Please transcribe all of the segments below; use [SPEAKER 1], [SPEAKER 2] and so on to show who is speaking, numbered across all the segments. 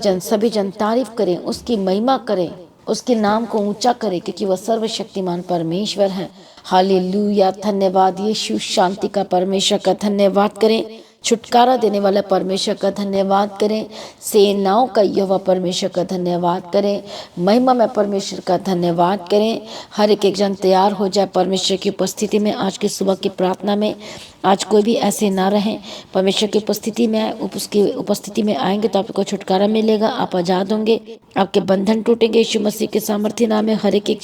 [SPEAKER 1] सभी जन तारीफ करें, उसकी महिमा करें, उसके नाम को ऊंचा करें, क्योंकि वह सर्वशक्तिमान परमेश्वर है। हालेलुया, धन्यवाद यीशु। शांति का परमेश्वर का धन्यवाद करें, छुटकारा देने वाला परमेश्वर का धन्यवाद करें, सेनाओं का यहोवा परमेश्वर का धन्यवाद करें, महिमा में परमेश्वर का धन्यवाद करें। हर एक जन तैयार हो जाए परमेश्वर की उपस्थिति में। आज की सुबह की प्रार्थना में आज कोई भी ऐसे ना रहें, परमेश्वर की उपस्थिति में आए। उसकी उपस्थिति में आएंगे तो आपको छुटकारा मिलेगा, आप आजाद होंगे, आपके बंधन टूटेंगे यीशु मसीह के सामर्थ्य नाम में। हर एक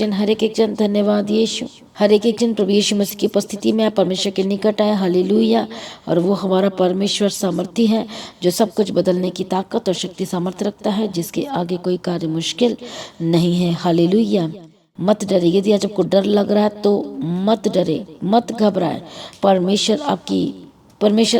[SPEAKER 1] जन धन्यवाद यीशु। हर एक जन प्रभु यीशु मसीह की उपस्थिति में आए, परमेश्वर के निकट आए। हालेलुया। और वो हमारा परमेश्वर सामर्थ्य है, जो सब कुछ बदलने की ताकत और शक्ति सामर्थ्य रखता है, जिसके आगे कोई कार्य मुश्किल नहीं है। हालेलुया। मत डरे। यदि आज आपको डर लग रहा है तो मत डरे, मत घबराए। परमेश्वर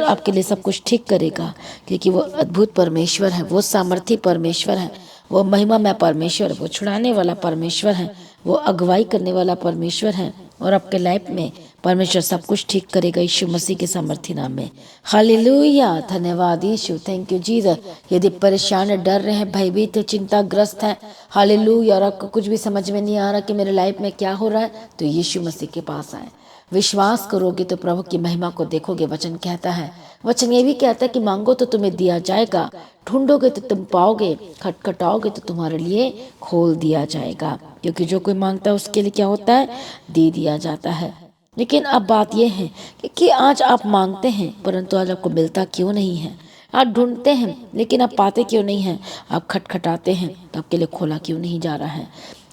[SPEAKER 1] आपके लिए सब कुछ ठीक करेगा, क्योंकि वो अद्भुत परमेश्वर है, वो सामर्थी परमेश्वर है, वो महिमा में परमेश्वर है, वो छुड़ाने वाला परमेश्वर है, वो अगुवाई करने वाला परमेश्वर है। और आपके लाइफ में परमेश्वर सब कुछ ठीक करेगा यीशु मसीह के सामर्थ्य नाम में। हालेलुया। धन्यवाद यीशु। Thank you Jesus. यदि परेशान है, डर रहे हैं, भयभीत है, चिंताग्रस्त है, हालेलुया, और आपको कुछ भी समझ में नहीं आ रहा कि मेरे लाइफ में क्या हो रहा है, तो यीशु मसीह के पास आए। विश्वास करोगे तो प्रभु की महिमा को देखोगे। वचन कहता है, वचन ये भी कहता है कि मांगो तो तुम्हें दिया जाएगा, ढूंढोगे तो तुम पाओगे, खटखटाओगे तो तुम्हारे लिए खोल दिया जाएगा। क्योंकि जो कोई मांगता है उसके लिए क्या होता है, दे दिया जाता है। लेकिन अब बात यह है कि आज आप मांगते हैं परंतु आज आपको मिलता क्यों नहीं है। आप ढूंढते हैं लेकिन आप पाते क्यों नहीं हैं। आप खटखटाते हैं तो आपके लिए खोला क्यों नहीं जा रहा है।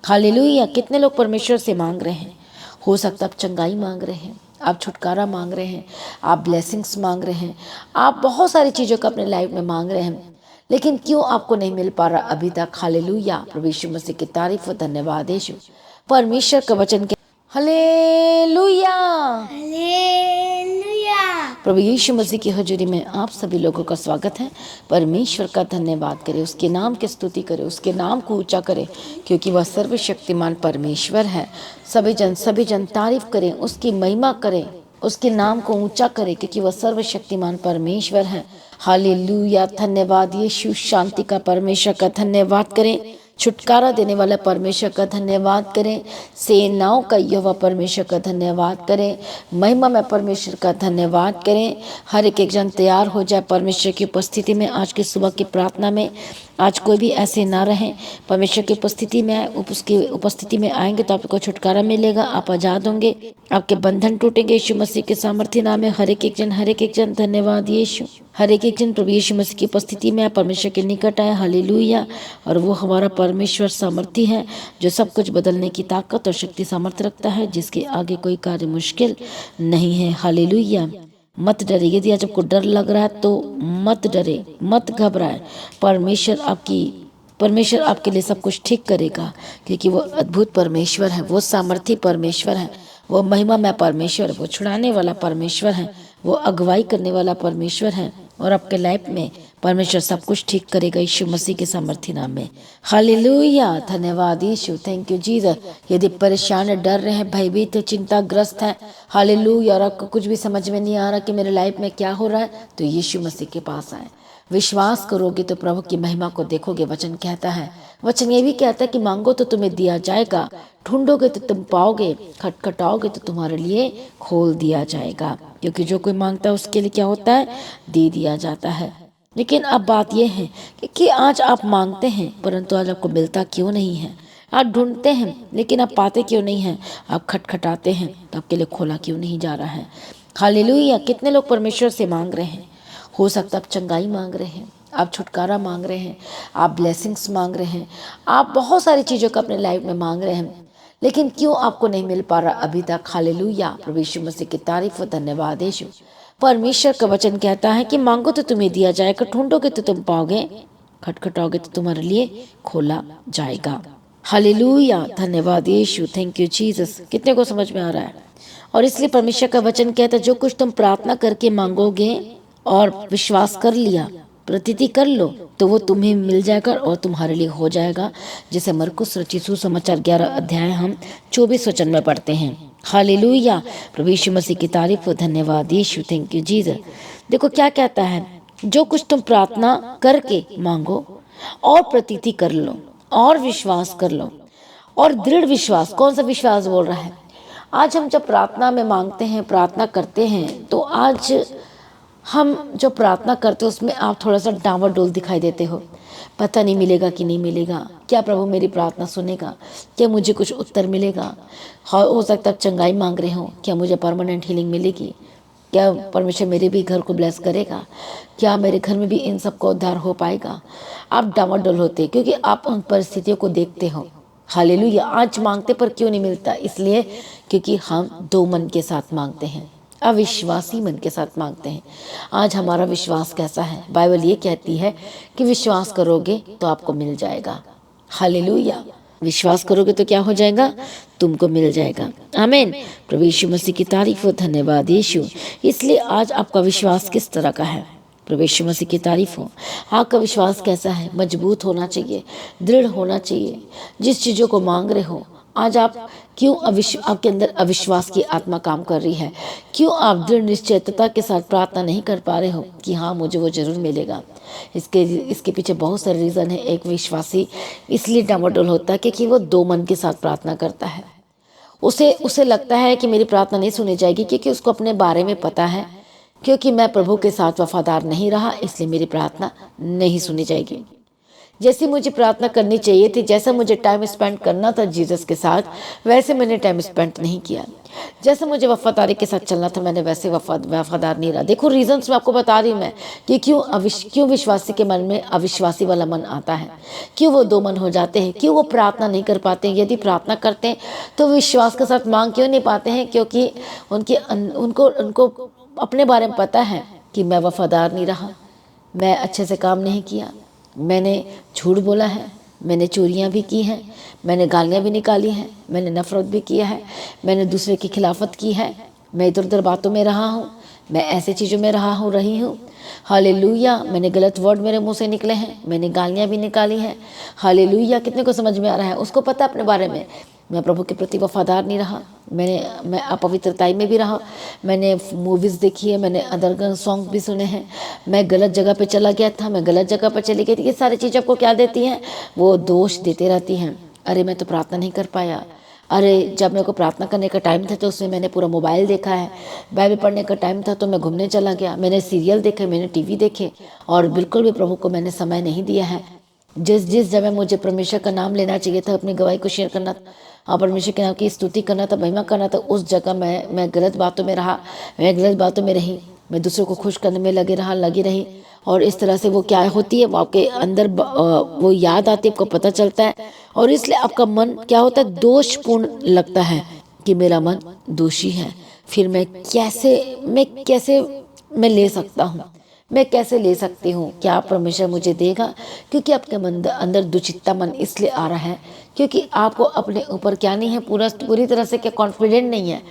[SPEAKER 1] हालेलुया। कितने लोग परमेश्वर से मांग रहे हैं। हो सकता है आप चंगाई मांग रहे हैं, आप छुटकारा मांग रहे हैं, आप ब्लेसिंग्स मांग रहे हैं, आप बहुत सारी चीज़ों को अपने लाइफ में मांग रहे हैं, लेकिन क्यों आपको नहीं मिल पा रहा अभी तक। हालेलुया। प्रभु यीशु मसीह की तारीफ और धन्यवाद यीशु। परमेश्वर का वचन के हालेलुया,
[SPEAKER 2] हालेलुया।
[SPEAKER 1] प्रभु यीशु मसीह की हजूरी में आप सभी लोगों का स्वागत है। परमेश्वर का धन्यवाद करें, उसके नाम की स्तुति करें, उसके नाम को ऊंचा करें, क्योंकि वह सर्वशक्तिमान परमेश्वर है। सभी जन तारीफ करें, उसकी महिमा करें, उसके नाम को ऊंचा करें, क्योंकि वह सर्वशक्तिमान परमेश्वर है। हालेलुया। धन्यवाद यीशु। शांति का परमेश्वर का धन्यवाद करें, छुटकारा देने वाला परमेश्वर का धन्यवाद करें, सेनाओं का यहोवा परमेश्वर का धन्यवाद करें, महिमा में परमेश्वर का धन्यवाद करें। हर एक जन तैयार हो जाए परमेश्वर की उपस्थिति में। आज की सुबह की प्रार्थना में आज कोई भी ऐसे ना रहें, परमेश्वर की उपस्थिति में आए। उसकी उपस्थिति में आएंगे तो आपको छुटकारा मिलेगा, आप आजाद होंगे, आपके बंधन टूटेंगे यीशु मसीह के सामर्थ्य नाम में। हर एक जन धन्यवाद यीशु। हर एक जन प्रभु यीशु मसीह की उपस्थिति में परमेश्वर के निकट आए। हालेलुया। और वो हमारा परमेश्वर सामर्थी है, जो सब कुछ बदलने की ताकत और शक्ति सामर्थ्य रखता है, जिसके आगे कोई कार्य मुश्किल नहीं है। हालेलुया। मत डरे। यदि आज आपको डर लग रहा है तो मत डरे, मत घबराए। परमेश्वर आपके लिए सब कुछ ठीक करेगा, क्योंकि वो अद्भुत परमेश्वर है, वो सामर्थी परमेश्वर है, वो महिमा में परमेश्वर है, वो छुड़ाने वाला परमेश्वर है, वो अगुवाई करने वाला परमेश्वर है। और आपके लाइफ में परमेश्वर सब कुछ ठीक करेगा यीशु मसीह के सामर्थ्य नाम में। हालेलुया। धन्यवाद यीशु। Thank you Jesus. यदि परेशान है, डर रहे हैं, भयभीत है, चिंताग्रस्त है, हालेलुया, और आपको कुछ भी समझ में नहीं आ रहा कि मेरे लाइफ में क्या हो रहा है, तो यीशु मसीह के पास आए। विश्वास करोगे तो प्रभु की महिमा को देखोगे। वचन कहता है, वचन ये भी कहता है कि मांगो तो तुम्हें दिया जाएगा, ढूंढोगे तो तुम पाओगे, खटखटाओगे तो तुम्हारे लिए खोल दिया जाएगा। क्योंकि जो कोई मांगता है उसके लिए क्या होता है, दे दिया जाता है। लेकिन अब बात यह है कि आज आप मांगते हैं परंतु आज आपको मिलता क्यों नहीं है। आप ढूंढते हैं लेकिन आप पाते क्यों नहीं हैं। आप खटखटाते हैं तो आपके लिए खोला क्यों नहीं जा रहा है। हालेलुया। कितने लोग परमेश्वर से मांग रहे हैं। हो सकता है आप चंगाई मांग रहे हैं, आप छुटकारा मांग रहे हैं, आप ब्लेसिंग्स मांग रहे हैं, आप बहुत सारी चीज़ों को अपने लाइफ में मांग रहे हैं, लेकिन क्यों आपको नहीं मिल पा रहा अभी तक। हालेलुया। प्रभु यीशु मसीह की तारीफ और धन्यवाद यीशु। परमेश्वर का वचन कहता है कि मांगो तो तुम्हें दिया जाएगा, ढूंढोगे तो तुम पाओगे, खटखटाओगे तो तुम्हारे लिए खोला जाएगा। हालेलुया। धन्यवाद यीशु। Thank you Jesus. कितने को समझ में आ रहा है। और इसलिए परमेश्वर का वचन कहता है, जो कुछ तुम प्रार्थना करके मांगोगे और विश्वास कर लिया, प्रतीति कर लो, तो वो तुम्हें मिल जाएगा और तुम्हारे लिए हो जाएगा। जैसे मरकुस रचित सुसमाचार 11 अध्याय हम 24 वचन में पढ़ते हैं। हालेलुया। प्रभु यीशु मसीह की तारीफ और धन्यवाद यीशु। Thank you Jesus. देखो क्या कहता है, जो कुछ तुम प्रार्थना करके मांगो और प्रतीति कर लो और विश्वास कर लो और दृढ़ विश्वास। कौन सा विश्वास बोल रहा है? आज हम जब प्रार्थना में मांगते हैं, प्रार्थना करते हैं, तो आज हम जो प्रार्थना करते हो उसमें आप थोड़ा सा डांवाडोल दिखाई देते हो। पता नहीं मिलेगा कि नहीं मिलेगा, क्या प्रभु मेरी प्रार्थना सुनेगा, क्या मुझे कुछ उत्तर मिलेगा। हो सकता है चंगाई मांग रहे हो, क्या मुझे परमानेंट हीलिंग मिलेगी, क्या परमेश्वर मेरे भी घर को ब्लेस करेगा, क्या मेरे घर में भी इन सब का उद्धार हो पाएगा। आप डांवाडोल होते क्योंकि आप उन परिस्थितियों को देखते हो। हालेलुया। आज मांगते पर क्यों नहीं मिलता? इसलिए क्योंकि हम दो मन के साथ मांगते हैं, अविश्वासी मन के साथ मांगते हैं। आज हमारा विश्वास कैसा है? बाइबल ये कहती है कि विश्वास करोगे तो आपको मिल जाएगा। हालेलुया। विश्वास करोगे तो क्या हो जाएगा? तुमको मिल जाएगा। आमीन। प्रभु यीशु मसीह की तारीफ हो। धन्यवाद यीशु। इसलिए आज आपका विश्वास किस तरह का है? प्रभु यीशु मसीह की तारीफ हो। आपका विश्वास कैसा है? मजबूत होना चाहिए, दृढ़ होना चाहिए। जिस चीज़ों को मांग रहे हो, आज आप क्यों आपके अंदर अविश्वास की आत्मा काम कर रही है? क्यों आप दृढ़ निश्चयता के साथ प्रार्थना नहीं कर पा रहे हो कि हाँ मुझे वो जरूर मिलेगा? इसके पीछे बहुत सारे रीज़न है। एक विश्वासी इसलिए डामाडोल होता है क्योंकि वो दो मन के साथ प्रार्थना करता है। उसे लगता है कि मेरी प्रार्थना नहीं सुनी जाएगी, क्योंकि उसको अपने बारे में पता है, क्योंकि मैं प्रभु के साथ वफादार नहीं रहा, इसलिए मेरी प्रार्थना नहीं सुनी जाएगी। जैसी मुझे प्रार्थना करनी चाहिए थी, जैसा मुझे टाइम स्पेंड करना था जीसस के साथ, वैसे मैंने टाइम स्पेंड नहीं किया। जैसे मुझे वफादारी के साथ चलना था, मैंने वैसे वफादार नहीं रहा। देखो रीजंस मैं आपको बता रही हूँ मैं कि क्यों विश्वासी के मन में अविश्वासी वाला मन आता है, क्यों वो दो मन हो जाते हैं, क्यों वो प्रार्थना नहीं कर पाते हैं। यदि प्रार्थना करते हैं तो विश्वास के साथ मांग क्यों नहीं पाते हैं? क्योंकि उनको अपने बारे में पता है कि मैं वफादार नहीं रहा, मैं अच्छे से काम नहीं किया, मैंने झूठ बोला है, मैंने चोरियां भी की हैं, मैंने गालियां भी निकाली हैं, मैंने नफरत भी किया है, मैंने दूसरे की खिलाफत की है, मैं इधर उधर बातों में रहा हूँ, मैं ऐसे चीज़ों में रही हूँ। हालेलुया। मैंने गलत वर्ड मेरे मुंह से निकले हैं, मैंने गालियाँ भी निकाली हैं। हालेलुया। कितने को समझ में आ रहा है? उसको पता अपने बारे में। मैं प्रभु के प्रति वफादार नहीं रहा, मैं अपवित्रताई में भी रहा, मैंने मूवीज़ देखी है, मैंने अदर सॉन्ग भी सुने हैं, मैं गलत जगह पे चला गया था, मैं गलत जगह पर चली गई थी। ये सारी चीज़ें आपको क्या देती हैं? वो दोष देते रहती हैं। अरे मैं तो प्रार्थना नहीं कर पाया, अरे जब मेरे को प्रार्थना करने का टाइम था तो उसमें मैंने पूरा मोबाइल देखा है, बाइबल पढ़ने का टाइम था तो मैं घूमने चला गया, मैंने सीरियल देखे, मैंने टीवी देखे, और बिल्कुल भी प्रभु को मैंने समय नहीं दिया है। जिस जगह मुझे परमेश्वर का नाम लेना चाहिए था, अपनी गवाही को शेयर करना और परमेश्वर के नाम की स्तुति करना था, महिमा करना था, उस जगह मैं गलत बातों में रहा, मैं गलत बातों में रही, मैं दूसरों को खुश करने में लगी रही। और इस तरह से वो क्या होती है, वो आपके अंदर वो याद आती है, आपको पता चलता है, और इसलिए आपका मन क्या होता है? दोषपूर्ण लगता है कि मेरा मन दोषी है। फिर मैं कैसे मैं ले सकता हूँ, मैं कैसे ले सकती हूँ? क्या परमेश्वर मुझे देगा? क्योंकि आपके मन अंदर दुचित्ता मन इसलिए आ रहा है क्योंकि आपको अपने ऊपर क्या नहीं है, पूरी तरह से क्या कॉन्फिडेंट नहीं है।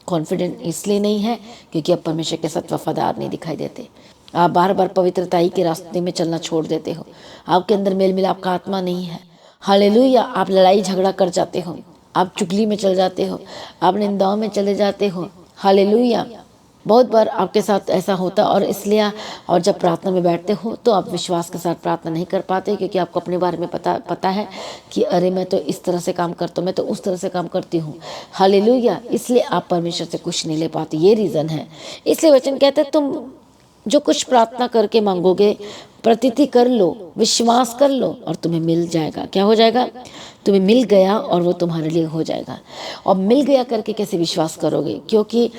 [SPEAKER 1] कॉन्फिडेंट इसलिए नहीं है क्योंकि आप परमेश्वर के साथ वफादार नहीं दिखाई देते। आप बार बार पवित्रताई के रास्ते में चलना छोड़ देते हो, आपके अंदर मेल मिलाप का आत्मा नहीं है। हालेलुया। आप लड़ाई झगड़ा कर जाते हो, आप चुगली में चल जाते हो, आप निंदाओं में चले जाते हो। हालेलुया। बहुत बार आपके साथ ऐसा होता, और इसलिए और जब प्रार्थना में बैठते हो तो आप विश्वास के साथ प्रार्थना नहीं कर पाते, क्योंकि आपको अपने बारे में पता है कि अरे मैं तो इस तरह से काम करता हूँ, मैं तो उस तरह से काम करती हूँ। हालेलुया। इसलिए आप परमेश्वर से कुछ नहीं ले पाते, ये रीज़न है। इसलिए वचन कहते हैं तुम जो कुछ प्रार्थना करके मांगोगे, प्रतीति कर लो, विश्वास कर लो, और तुम्हें मिल जाएगा। क्या हो जाएगा? तुम्हें मिल गया और वो तुम्हारे लिए हो जाएगा। और मिल गया करके कैसे विश्वास करोगे? क्योंकि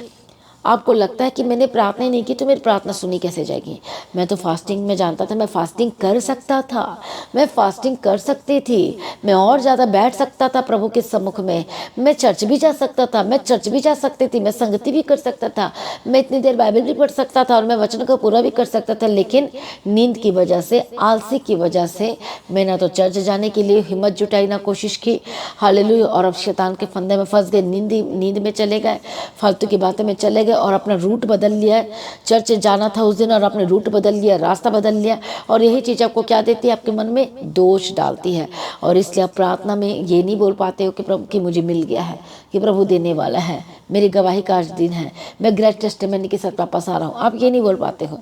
[SPEAKER 1] आपको लगता है कि मैंने प्रार्थना ही नहीं की तो मेरी प्रार्थना सुनी कैसे जाएगी। मैं तो फास्टिंग में जानता था, मैं फास्टिंग कर सकता था, मैं फास्टिंग कर सकती थी, मैं और ज़्यादा बैठ सकता था प्रभु के सम्मुख में, मैं चर्च भी जा सकता था, मैं चर्च भी जा सकती थी, मैं संगति भी कर सकता था, मैं इतनी देर बाइबल भी पढ़ सकता था, और मैं वचन को पूरा भी कर सकता था। लेकिन नींद की वजह से, आलसी की वजह से मैं ना तो चर्च जाने के लिए हिम्मत जुटाई, ना कोशिश की। हालेलुया। और अब शैतान के फंदे में फंस गए, नींद में चले गए, फालतू की बातों में चले गए, और अपना रूट बदल लिया। चर्च जाना था उस दिन और अपने रूट बदल लिया, रास्ता बदल लिया, और यही चीज़ आपको क्या देती है? आपके मन में दोष डालती है। और इसलिए आप प्रार्थना में ये नहीं बोल पाते हो कि प्रभु कि मुझे मिल गया है, कि प्रभु देने वाला है, मेरी गवाही का आज दिन है, मैं ग्रेट टेस्टिमनी के साथ वापस आ रहा हूँ। आप ये नहीं बोल पाते हो।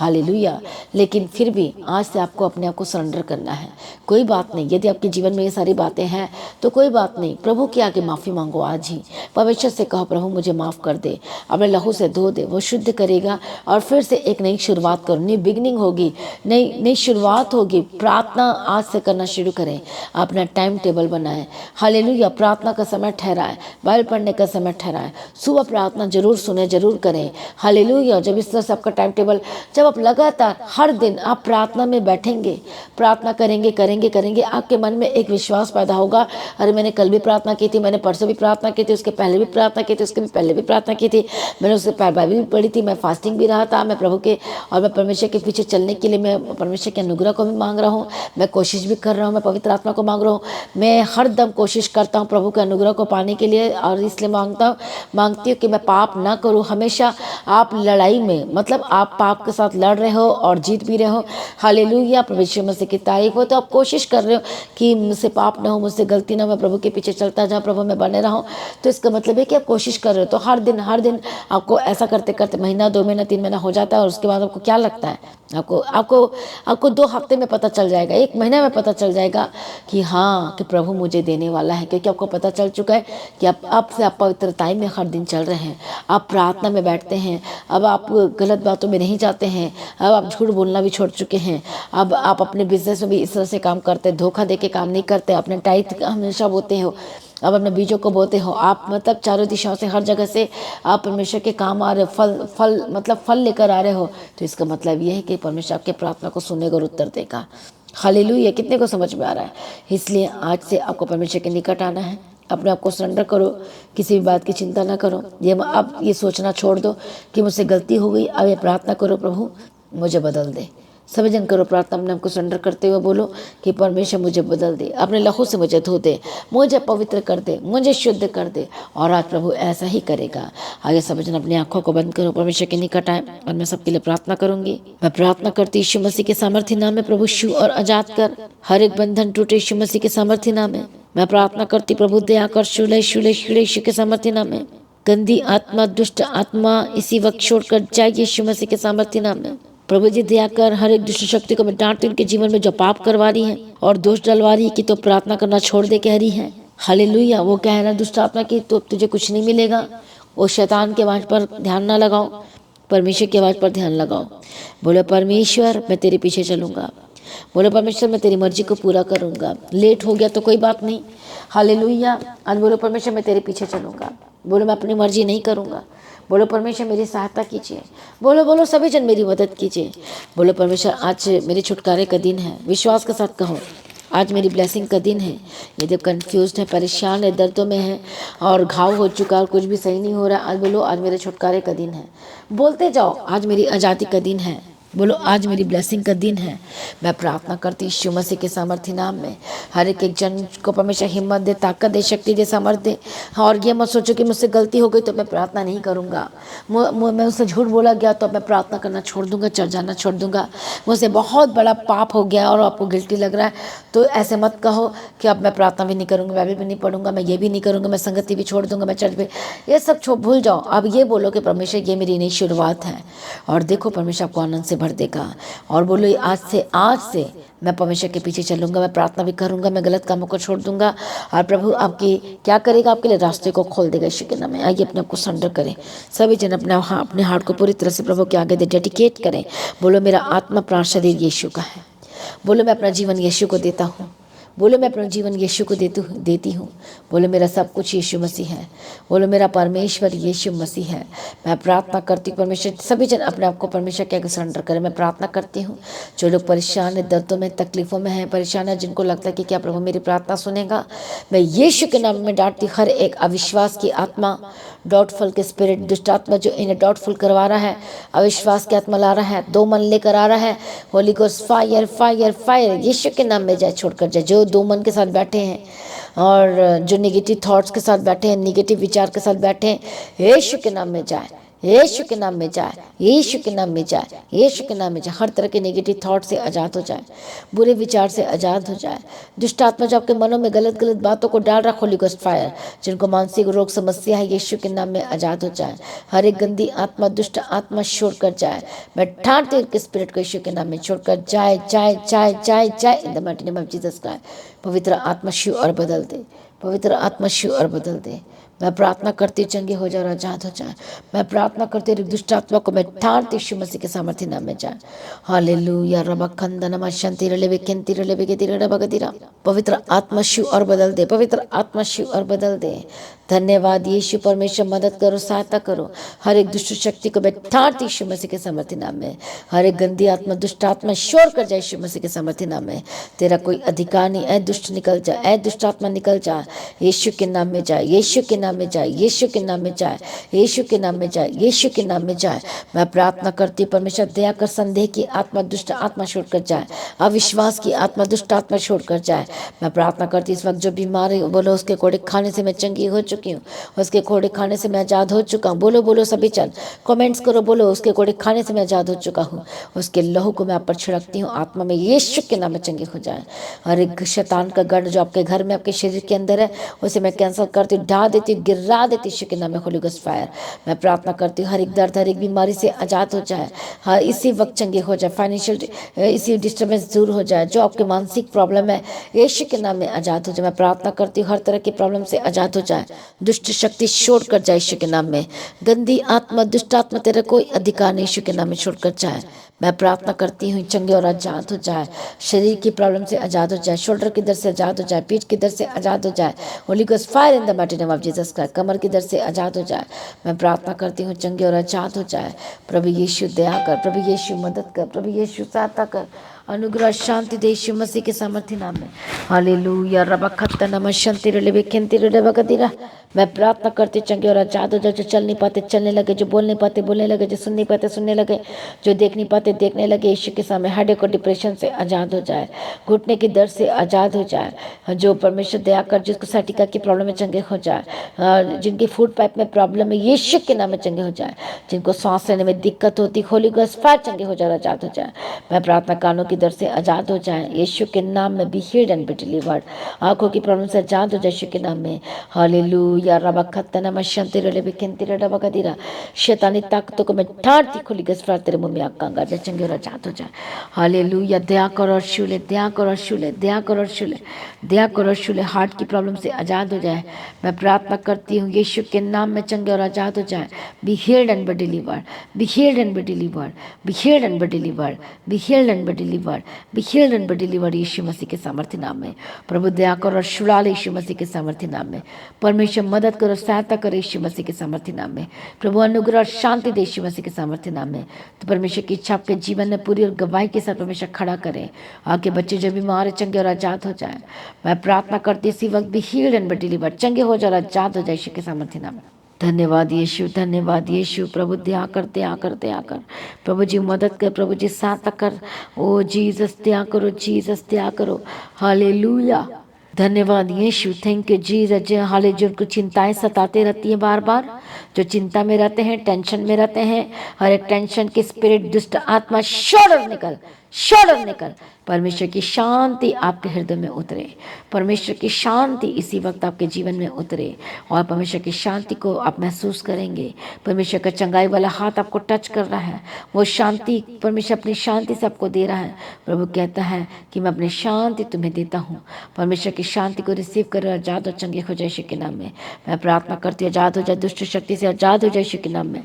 [SPEAKER 1] हालेलुया। लेकिन फिर भी आज से आपको अपने आप को सरेंडर करना है। कोई बात नहीं, यदि आपके जीवन में ये सारी बातें हैं तो कोई बात नहीं, प्रभु के आगे माफ़ी मांगो आज ही। परमेश्वर से कहो, प्रभु मुझे माफ़ कर दे, अपने लहू से धो दे, वो शुद्ध करेगा और फिर से एक नई शुरुआत करो, नई बिगनिंग होगी, नई शुरुआत होगी। प्रार्थना आज से करना शुरू करें, अपना टाइम टेबल बनाएं। हालेलुया। प्रार्थना का समय ठहराए, बाइबल पढ़ने का समय ठहराए, सुबह प्रार्थना जरूर सुने, जरूर करें। हालेलुया। जब इस तरह से आपका टाइम टेबल, जब आप लगातार हर दिन आप प्रार्थना में बैठेंगे, प्रार्थना करेंगे करेंगे करेंगे, आपके मन में एक विश्वास पैदा होगा, अरे मैंने कल भी प्रार्थना की थी, मैंने परसों भी प्रार्थना की थी, उसके पहले भी प्रार्थना की थी, उसके भी पहले भी प्रार्थना की थी, मैंने उससे बाइबल भी पढ़ी थी, मैं फास्टिंग भी रहा था, मैं प्रभु के और मैं परमेश्वर के पीछे चलने के लिए मैं परमेश्वर के अनुग्रह को भी मांग रहा हूँ, मैं कोशिश भी कर रहा हूँ, मैं पवित्र आत्मा को मांग रहा हूँ, मैं हर दम कोशिश करता हूँ प्रभु के अनुग्रह को पाने के लिए, और इसलिए मांगती हूँ कि मैं पाप ना करूँ। हमेशा आप लड़ाई में, मतलब आप पाप के साथ लड़ रहे हो और जीत भी रहे हो। हालेलुया। प्रभु यीशु मसीह की तारीफ हो। तो आप कोशिश कर रहे हो कि मुझसे पाप ना हो, मुझसे गलती ना हो, मैं प्रभु के पीछे चलता जाऊँ, प्रभु में बने रहूँ। तो इसका मतलब है कि आप कोशिश कर रहे हो। तो हर दिन आपको ऐसा करते करते महीना, 2 महीना, 3 महीना हो जाता है, और उसके बाद आपको क्या लगता है, आपको 2 हफ्ते में पता चल जाएगा, 1 महीने में पता चल जाएगा कि हाँ, कि प्रभु मुझे देने वाला है, क्योंकि आपको पता चल चुका है कि आप से आप पवित्रताई में हर दिन चल रहे हैं, आप प्रार्थना में बैठते हैं, अब आप गलत बातों में नहीं जाते हैं, अब आप झूठ बोलना भी छोड़ चुके हैं, अब आप अपने बिजनेस में भी इस तरह से काम करते हैं, धोखा दे के काम नहीं करते, अपने टाइट हमेशा बोते हो, अब अपने बीजों को बोते हो आप, मतलब चारों दिशाओं से हर जगह से आप परमेश्वर के काम आ रहे हो, फल लेकर आ रहे हो। तो इसका मतलब ये है कि परमेश्वर आपके प्रार्थना को सुनेगा और उत्तर देगा। हालेलुया। कितने को समझ में आ रहा है? इसलिए आज से आपको परमेश्वर के निकट आना है, अपने आप को सरेंडर करो, किसी भी बात की चिंता ना करो। अब ये सोचना छोड़ दो कि मुझसे गलती हो गई, अब ये प्रार्थना करो, प्रभु मुझे बदल दे। सभी जन करो प्रार्थना, अपने आपको सरेंडर करते हुए बोलो कि परमेश्वर मुझे बदल दे, अपने लहू से मुझे धो दे, मुझे पवित्र कर दे, मुझे शुद्ध कर दे। और आज प्रभु ऐसा ही करेगा। आगे सभी जन अपनी आंखों को बंद करो, परमेश्वर के निकट आए, और मैं सबके लिए प्रार्थना करूंगी। मैं प्रार्थना करती यीशु मसीह के सामर्थ्य नाम में, प्रभु छू और आजाद कर, हर एक बंधन टूटे यीशु मसीह के सामर्थ्य नाम में। मैं प्रार्थना करती प्रभु दया कर, शूले शूले शूले यीशु के सामर्थ्य नाम में। गंदी आत्मा, दुष्ट आत्मा इसी वक्त छोड़कर जाए यीशु मसीह के सामर्थ्य नाम में। प्रभु जी दया कर, हर एक दुष्ट शक्ति को मैं डांटती हूँ, उनके जीवन में जो पाप करवा रही है और दोष डलवा रही है कि तो प्रार्थना करना छोड़ दे कह रही है। हालेलुया। वो कह रहा दुष्ट आत्मा की तो तुझे कुछ नहीं मिलेगा। वो शैतान के आवाज पर ध्यान ना लगाओ, परमेश्वर की आवाज पर ध्यान लगाओ। बोलो परमेश्वर मैं तेरे पीछे चलूंगा, बोलो परमेश्वर मैं तेरी मर्जी को पूरा करूंगा। लेट हो गया तो कोई बात नहीं। हालेलुया। आज बोलो परमेश्वर मैं तेरे पीछे चलूंगा, बोलो मैं अपनी मर्जी नहीं करूंगा, बोलो परमेश्वर मेरी सहायता कीजिए, बोलो सभी जन मेरी मदद कीजिए। बोलो परमेश्वर आज मेरे छुटकारे का दिन है, विश्वास के साथ कहो आज मेरी ब्लेसिंग का दिन है। यदि कंफ्यूज है, परेशान है, दर्दों में है और घाव हो चुका और कुछ भी सही नहीं हो रहा, आज बोलो आज मेरे छुटकारे का दिन है। बोलते जाओ आज मेरी आज़ादी का दिन है, बोलो आज मेरी ब्लेसिंग का दिन है। मैं प्रार्थना करती यीशु मसीह के सामर्थ्य नाम में, हर एक जन को परमेश्वर हिम्मत दे, ताकत दे, शक्ति दे, सामर्थ दे। और ये मत सोचो कि मुझसे गलती हो गई तो मैं प्रार्थना नहीं करूँगा, मैं उससे झूठ बोला गया तो मैं प्रार्थना करना छोड़ दूंगा, चढ़ जाना छोड़ दूंगा, मुझसे बहुत बड़ा पाप हो गया और आपको गिल्टी लग रहा है तो ऐसे मत कहो कि अब मैं प्रार्थना भी नहीं करूँगा, बाइबल भी नहीं पढ़ूंगा, मैं ये भी नहीं करूँगा, मैं संगति भी छोड़ दूंगा, मैं चर्च भी, ये सब भूल जाओ। अब ये बोलो कि परमेश्वर ये मेरी नई शुरुआत है और देखो परमेश्वर आपको आनंद से भर देगा। और बोलो आज से मैं परमेश्वर के पीछे चलूंगा, मैं प्रार्थना भी करूंगा, मैं गलत कामों को छोड़ दूंगा और प्रभु आपकी क्या करेगा, आपके लिए रास्ते को खोल देगा यीशु के नाम में। आइए अपने आप को सरेंडर करें, सभी जन अपने हार्ट को पूरी तरह से प्रभु के आगे डेडिकेट करें। बोलो मेरा आत्मा प्राण शरीर यीशु का है, बोलो मैं अपना जीवन यीशु को देता हूँ, बोलो मैं अपना जीवन यीशु को देती हूँ, बोलो मेरा सब कुछ यीशु मसीह है, बोलो मेरा परमेश्वर यीशु मसीह है। मैं प्रार्थना करती हूँ परमेश्वर, सभी जन अपने आप को परमेश्वर के आगे सरेंडर करें। मैं प्रार्थना करती हूँ जो लोग परेशान है, दर्दों में, तकलीफ़ों में हैं, परेशान है, जिनको लगता है कि क्या प्रभु मेरी प्रार्थना सुनेगा, मैं यीशु के नाम में डांटती हर एक अविश्वास की आत्मा, डाउटफुल के स्पिरिट, दुष्ट आत्मा जो इन्हें डाउटफुल करवा रहा है, अविश्वास की आत्मा ला रहा है, दो मन लेकर आ रहा है, holy ghost fire fire fire यीशु के नाम में जाए, छोड़कर जाए। जो दो मन के साथ बैठे हैं और जो नेगेटिव थॉट्स के साथ बैठे हैं, नेगेटिव विचार के साथ बैठे हैं, यीशु के नाम में जाए, यीशु के नाम में जाए, यीशु के नाम में जाए, यीशु के नाम में जाए। हर तरह के नेगेटिव थॉट से आज़ाद हो जाए, बुरे विचार से आज़ाद हो जाए। दुष्ट आत्मा जो आपके मनों में गलत गलत बातों को डाल रहा, होली गोस्ट फायर, जिनको मानसिक रोग समस्या है, यीशु के नाम में आज़ाद हो जाए। हर एक गंदी आत्मा, दुष्ट आत्मा छोड़कर जाए। मैं ठानती हूँ कि स्पिरिट को यीशु के नाम में छोड़कर जाए, जाए, जाए, जाए, जाए, इन the mighty name of Jesus Christ. पवित्र आत्मा शिव और बदल दे, पवित्र आत्मा शिव और बदल दे। मैं प्रार्थना करती चंगे हो जाए और आजाद हो जाए। मैं प्रार्थना करती हूँ दुष्ट आत्मा को मैं ठानती यीशु मसीह के सामर्थ्य नाम में जाए। हालेलुया रबखंदनम शांति रलेबे केंति रलेबे के तिरे रबगदिरा। पवित्र आत्मा शिव और बदल दे, पवित्र आत्मा शिव और बदल दे। धन्यवाद यीशु परमेश्वर, मदद करो, सहायता करो। हर एक दुष्ट शक्ति को मैं ठानती यीशु मसीह के सामर्थ्य नाम में। हर एक गंदी आत्मा, दुष्ट आत्मा शोर कर जाए यीशु मसीह के सामर्थ्य नाम में। तेरा कोई अधिकार नहीं। ऐ दुष्ट निकल जा, ऐ दुष्ट आत्मा निकल जा, यीशु के नाम में जाए, यीशु के नाम में जाए, यीशु के नाम में जाए, यीशु के नाम में जाए, यीशु के नाम में जाए। मैं प्रार्थना करती हूँ परमेश्वर, दया कर संदेह की आत्मा, दुष्ट आत्मा छोड़कर जाए। अविश्वास की आत्मा, दुष्ट आत्मा छोड़कर जाए। मैं प्रार्थना करती इस वक्त जो बीमार है, बोलो उसके कोड़े खाने से मैं चंगी हो चुकी हूँ, उसके कोड़े खाने से मैं आजाद हो चुका हूँ। बोलो बोलो सभी चल कमेंट्स करो, बोलो उसके कोड़े खाने से मैं आजाद हो चुका हूँ। उसके लहू को मैं आप पर छिड़कती हूँ, आत्मा में यीशु के नाम में चंगी हो जाए। हर एक शैतान का गढ़ जो आपके घर में, आपके शरीर के अंदर है, उसे मैं कैंसिल करती हूँ, ढा देती हूँ, गिरा देती हूँ यीशु के नाम में। Holi ghost fire. मैं प्रार्थना करती हूँ हर एक दर्द, हर एक बीमारी से आजाद हो जाए। हाँ, इसी वक्त चंगे हो जाए। फाइनेंशियल इसी डिस्टर्बेंस दूर हो जाए। जो आपके मानसिक प्रॉब्लम है, यीशु के नाम में आजाद हो जाए। मैं प्रार्थना करती हूँ हर तरह की प्रॉब्लम से आजाद हो जाए। दुष्ट शक्ति छोड़ कर जाए यीशु के नाम में। गंदी आत्मा, दुष्ट आत्मा, तेरा कोई अधिकार नहीं, यीशु के नाम में छोड़कर जाए। मैं प्रार्थना करती हूँ चंगे और आजाद हो जाए। शरीर की प्रॉब्लम से आजाद हो जाए, शोल्डर की दर्द से आजाद हो जाए, पीठ की दर्द से आजाद हो जाए। Holy ghost fire in the mighty name of Jesus Christ. कमर की दर्द से आजाद हो जाए। मैं प्रार्थना करती हूँ चंगे और आजाद हो जाए। प्रभु यीशु दया कर, प्रभु यीशु मदद कर, प्रभु यीशु सहायता कर, अनुग्रह शांति दे यीशु मसीह के सामर्थ्य नाम में। हालेलुया रबखत्ता नम शांति रलेबे केंति रलेबगदिरा। मैं प्रार्थना करती चंगे और आजाद हो जाए। जो चल नहीं पाते चलने लगे, जो बोल नहीं पाते बोलने लगे, जो सुन नहीं पाते सुनने लगे, जो देख नहीं पाते देखने लगे, यीशु के सामने। हेडेक और डिप्रेशन से आजाद हो जाए, घुटने की दर्द से आजाद हो जाए। जो परमेश्वर दया कर, जिसको साटिका की प्रॉब्लम में चंगे हो जाए, जिनकी फूड पाइप में प्रॉब्लम है, यीशु के नाम में चंगे हो जाए। जिनको सांस लेने में दिक्कत होती, होली गोस्ट फायर चंगे हो जाए, आजाद हो जाए। मैं प्रार्थना कानों की दर्द से आजाद हो जाए यीशु के नाम में। B healed and be delivered. आंखों की प्रॉब्लम से आजाद हो जाए यीशु के नाम में। हालेलुया रबखत्ता नम शांति रलेबे केंति रलेबगदिरा। शैतानी ताकतों को मैं ठाड़ती, खुली गस फायर तेरे मुंह में आग कांगा जाए, चंगे और आजाद हो जाए। हालेलुया दया कर और शूले, दया कर और शूले, दया कर और शूले, दया कर और शूले। हार्ट की प्रॉब्लम से आजाद हो जाए। मैं प्रार्थना करती हूँ यीशु के नाम में चंगे और आजाद हो जाए। Be healed and be delivered, be healed and be delivered, be healed and be delivered, be healed and be delivered, be healed and be delivered यीशु मसीह के सामर्थ्य नाम में। प्रभु दया कर और शुड़ा ले यीशु मसीह के सामर्थ्य नाम में। परमेश्वर मदद करो, सहायता करो यीशु मसीह के सामर्थ्य नाम में। प्रभु अनुग्रह और शांति दे यीशु मसीह के सामर्थ्य नाम में। तो परमेश्वर की इच्छा आपके जीवन में पूरी और गवाही के साथ परमेश्वर खड़ा करें। आपके बच्चे जो बीमार है चंगे और आजाद हो जाए। मैं प्रार्थना करती इसी वक्त भी हील्ड एंड बी डिलीवर्ड, चंगे हो जाए, आजाद हो जाए यीशु के सामर्थ्य नाम में। धन्यवाद यीशु, धन्यवाद यीशु। प्रभु दया कर, दया कर, दया कर। प्रभु जी मदद कर, प्रभु जी सहायता कर। ओ जीसस दया करो, जीसस दया करो। हालेलुया धन्यवाद यीशु, थैंक यू जीसस। हाले जिनको चिंताएं सताते रहती हैं बार बार, जो चिंता में रहते हैं, टेंशन में रहते हैं, हर एक टेंशन की स्पिरिट, दुष्ट आत्मा शोर निकल, शोर निकल। परमेश्वर की शांति आपके हृदय में उतरे, परमेश्वर की शांति इसी वक्त आपके जीवन में उतरे और परमेश्वर की शांति को आप महसूस करेंगे। परमेश्वर का चंगाई वाला हाथ आपको टच कर रहा है, वो शांति परमेश्वर अपनी शांति से आपको दे रहा है। प्रभु कहता है कि मैं अपनी शांति तुम्हें देता हूँ। परमेश्वर की शांति को रिसीव करो, आजाद और चंगे हो जाए यीशु के नाम में। मैं प्रार्थना करती हूँ आजाद हो जाए, दुष्ट शक्ति से आजाद हो जाए यीशु के नाम में।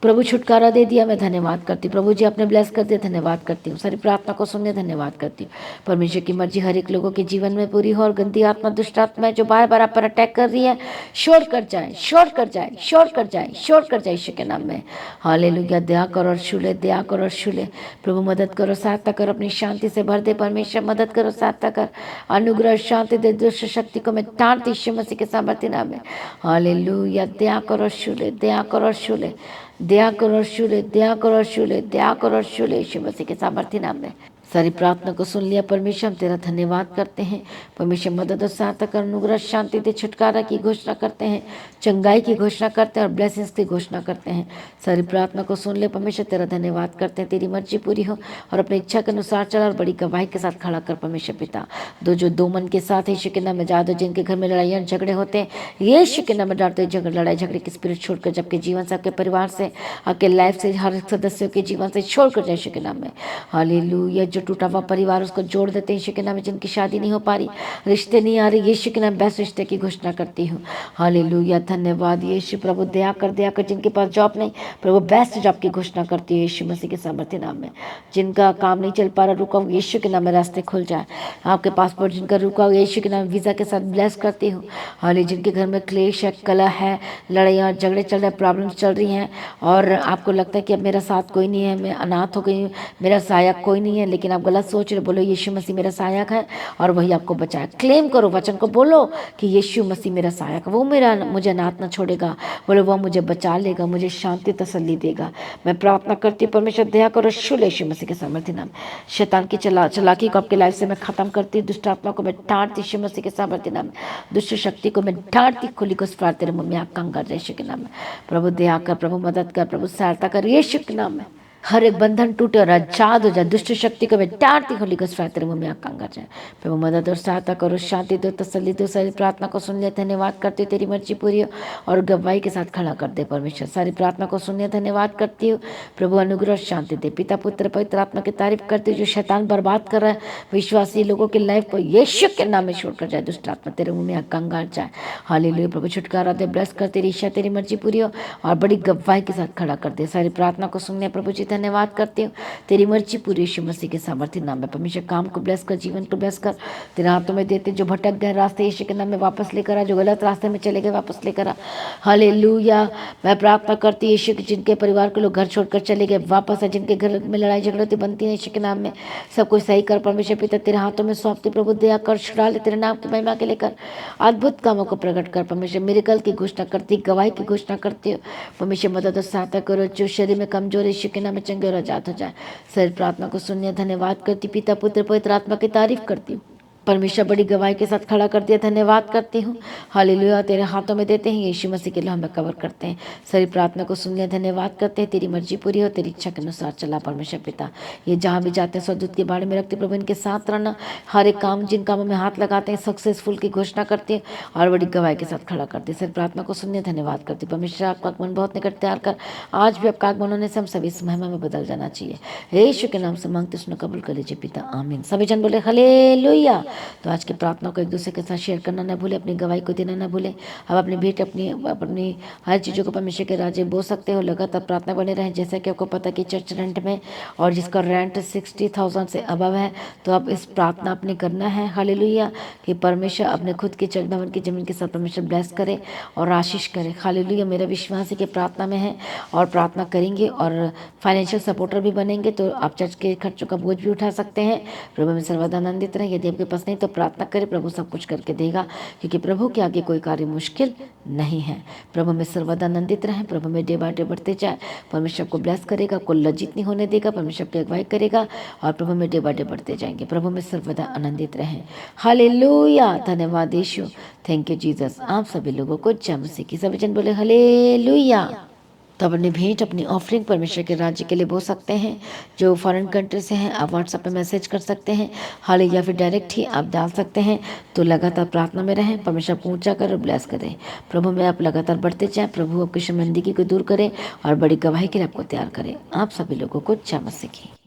[SPEAKER 1] प्रभु छुटकारा दे दिया, मैं धन्यवाद करती हूँ। प्रभु जी आपने ब्लेस कर दिया, धन्यवाद करती हूँ। सारी प्रार्थना को सुनने धन्यवाद करती हूँ। परमेश्वर की मर्जी हर एक लोगों के जीवन में पूरी हो और गंदी आत्मा, दुष्ट आत्मा जो बार बार आप पर अटैक कर रही है, शोर कर जाए, शोर कर जाए, शोर कर जाए, शोर कर जाए यीशु के नाम में। हालेलुया दया करो और छूले, दया करो और छूले। प्रभु मदद करो, सहायता करो, अपनी शांति से भर दे। परमेश्वर मदद करो, सहायता कर, अनुग्रह शांति दे। दुष्ट शक्ति को मैं डांटती यीशु मसीह के सामर्थ्य नाम में। हालेलुया दया करो और छूले, दया करो और छूले, दया करो और शूले, दया करो और शूले, दया करो और शूले यीशु मसीह के सामर्थ्य नाम में। सारी प्रार्थना को सुन लिया परमेश्वर, हम तेरा धन्यवाद करते हैं परमेश्वर। मदद और सहायता कर, अनुग्रह, शांति दे, छुटकारा की घोषणा करते हैं, चंगाई की घोषणा करते हैं और ब्लेसिंग्स की घोषणा करते हैं। सारी प्रार्थना को सुन ले परमेश्वर, तेरा धन्यवाद करते हैं। तेरी मर्जी पूरी हो और अपनी इच्छा के अनुसार चला और बड़ी गवाही के साथ खड़ा कर परमेश्वर पिता। जो दो मन के साथ यीशु के नाम में जा दो, जिनके घर में लड़ाइयाँ झगड़े होते हैं यीशु के नाम में डालते झगड़े, लड़ाई झगड़े की स्पिरिट छोड़कर जबकि जीवन से, आपके परिवार से, आपके लाइफ से, हर सदस्यों के जीवन से छोड़कर यीशु के नाम में। हालेलुया। जो टूटा हुआ परिवार उसको जोड़ देते हैं यीशु के नाम में, जिनकी शादी नहीं हो पा रही, रिश्ते नहीं आ रही, यीशु के नाम बेस्ट रिश्ते की घोषणा करती हूँ। हालेलुया। धन्यवाद यीशु। प्रभु दया कर जिनके पास जॉब नहीं, प्रभु बेस्ट जॉब की घोषणा करती है यीशु मसीह के सामर्थ्य नाम में। जिनका काम नहीं चल पा रहा, रुका हुआ, यीशु के नाम में रास्ते खुल जाए। आपके पासपोर्ट जिनका रुका हुआ, यीशु के नाम वीज़ा के साथ ब्लेस करती हूँ। हाले जिनके घर में क्लेश है, कलह है, लड़ाइयाँ झगड़े चल रहे, प्रॉब्लम्स चल रही हैं और आपको लगता है कि अब मेरा साथ कोई नहीं है, मैं अनाथ हो गई हूँ, मेरा सहायक कोई नहीं है, लेकिन आप गलत सोच रहे, बोलो यीशु मसीह मेरा सहायक है और वही आपको बचाए। क्लेम करो, वचन को बोलो कि यीशु मसीह मेरा सहायक है, वो मुझे अनाथ न छोड़ेगा, बोलो वो मुझे बचा लेगा, मुझे शांति तसल्ली देगा। मैं प्रार्थना करती हूँ परमेश्वर दया करो शुल यीशु मसीह के सामर्थ्य नाम। शैतान की चालाकी को आपके लाइफ से मैं खत्म करती हूँ। दुष्ट आत्मा को मैं डांटती यीशु मसीह के सामर्थ्य नाम। दुष्ट शक्ति को मैं डांटती, खुली को स्पार तेरे मुँह में आग कंगार यीशु के नाम में। प्रभु दया कर, प्रभु मदद कर, प्रभु सहायता कर यीशु के नाम में। हर एक बंधन टूटे और आजाद हो जाए। दुष्ट शक्ति को मैं डांटती, होली को फायर तेरे मुँह में आग कंगार जाए। प्रभु मदद और सहायता करो, शांति दो, तसल्ली दो। सारी प्रार्थना को सुन लिया, धन्यवाद करती हूँ, तेरी मर्जी पूरी हो और गवाही के साथ खड़ा कर दे परमेश्वर। सारी प्रार्थना को सुन लिया, धन्यवाद करती हूँ प्रभु, अनुग्रह शांति दे। पिता पुत्र पवित्र आत्मा की तारीफ करती हूँ। जो शैतान बर्बाद कर रहा है विश्वासी लोगों की लाइफ को यीशु के नाम में छोड़कर जाए। दुष्ट आत्मा तेरे मुँह में आग कंगार जाए। हालेलुया। प्रभु छुटकारा दे, ब्लेस कर, तेरी इच्छा तेरी मर्जी पूरी हो और बड़ी गवाही के साथ खड़ा कर दे। सारी प्रार्थना को सुन लिया प्रभु जी, धन्यवाद करती हूँ, तेरी मर्जी पूरी यीशु मसीह के सामर्थ्य नाम में। परमेश्वर काम को ब्लेस कर, जीवन को ब्लेस कर, तेरे हाथों में देते। जो भटक गए रास्ते यीशु के नाम में वापस लेकर आ, जो गलत रास्ते में चले गए वापस लेकर आ। हालेलुया। मैं प्रार्थना करती यीशु की जिनके परिवार के लोग घर छोड़कर चले गए वापस आ, जिनके घर में लड़ाई झगड़ती बनती है यीशु के नाम में सब कुछ सही कर परमेश्वर पिता, तेरे हाथों में सौंपती। प्रभु दया कर, छुड़ा ले, तेरे नाम की महिमा के लेकर अद्भुत कामों को प्रकट कर परमेश्वर। मिरेकल की घोषणा करती, गवाही की घोषणा करती हो परमेश्वर। मदद और सहायता करो, जो शरीर में कमजोर यीशु के नाम में चंगे और आजाद हो जाए। सर प्रार्थना को सुनिए, धन्यवाद करती, पिता पुत्र पवित्र आत्मा की तारीफ करती हूँ परमेश्वर। बड़ी गवाही के साथ खड़ा कर दिया, धन्यवाद करती हूँ। हालेलुया। तेरे हाथों में देते हैं, यीशु मसीह के लिए हमें कवर करते हैं। सारी प्रार्थना को सुन लिया, धन्यवाद करते हैं, तेरी मर्जी पूरी हो, तेरी इच्छा के अनुसार चला परमेश्वर पिता। ये जहाँ भी जाते हैं स्वदूत के बारे में रखते प्रभु, इनके साथ रहना। हर एक काम जिन कामों में हाथ लगाते हैं सक्सेसफुल की घोषणा करते हैं और बड़ी गवाही के साथ खड़ा करते हैं। सारी प्रार्थना को सुनिए, धन्यवाद करती परमेश्वर। आपका आगमन बहुत निकट तैयार कर, आज भी आपका आगमन होने से हम सभी इस महिमा में बदल जाना चाहिए। यीशु के नाम से मांगते सुनो, कबूल कर लीजिए पिता, आमीन। सभी जन बोले हालेलुया। तो आज की प्रार्थना को एक दूसरे के साथ शेयर करना ना भूले, अपनी गवाही को देना ना भूले। अब अपनी भेंट अपनी हर चीज़ों को परमेश्वर के राज्य बोल सकते हो। लगातार प्रार्थना बने रहें। जैसा कि आपको पता कि चर्च रेंट में और जिसका रेंट 60,000 से अबव है, तो आप इस प्रार्थना अपने करना है। हालेलुया। कि परमेश्वर अपने खुद के चर्च भवन की जमीन के साथ परमेश्वर ब्लेस करे और आशीष करे। हालेलुया। मेरा विश्वास है कि प्रार्थना में है और प्रार्थना करेंगे और फाइनेंशियल सपोर्टर भी बनेंगे, तो आप चर्च के खर्चों का बोझ भी उठा सकते हैं। प्रभु में सर्वदा आनंदित रहे। यदि आपके पास नहीं तो प्रार्थना करें, प्रभु सब कुछ करके देगा, क्योंकि प्रभु के आगे कोई कार्य मुश्किल नहीं है। प्रभु में सर्वदा आनंदित रहें। प्रभु में डे बाय डे बढ़ते जाए। परमेश्वर को ब्लेस करेगा, को लज्जित नहीं होने देगा, परमेश्वर की अगुवाई करेगा और प्रभु में डे बाय डे बढ़ते जाएंगे। प्रभु में सर्वदा आनंदित रहें। हालेलुया। धन्यवाद यीशु, थैंक यू जीसस। आप सभी लोगों को जय मसीह की। सभी जन बोले हालेलुया। तो अपनी भेंट अपनी ऑफरिंग परमेश्वर के राज्य के लिए बोल सकते हैं। जो फॉरेन कंट्री से हैं आप व्हाट्सएप पे मैसेज कर सकते हैं, हाल या फिर डायरेक्ट ही आप डाल सकते हैं। तो लगातार प्रार्थना में रहें, परमेश्वर आपको ऊंचा कर और ब्लेस करें। प्रभु में आप लगातार बढ़ते जाएं। प्रभु आपकी शर्मिंदगी को दूर करें और बड़ी गवाही के लिए आपको तैयार करें। आप सभी लोगों को जय मसीह की।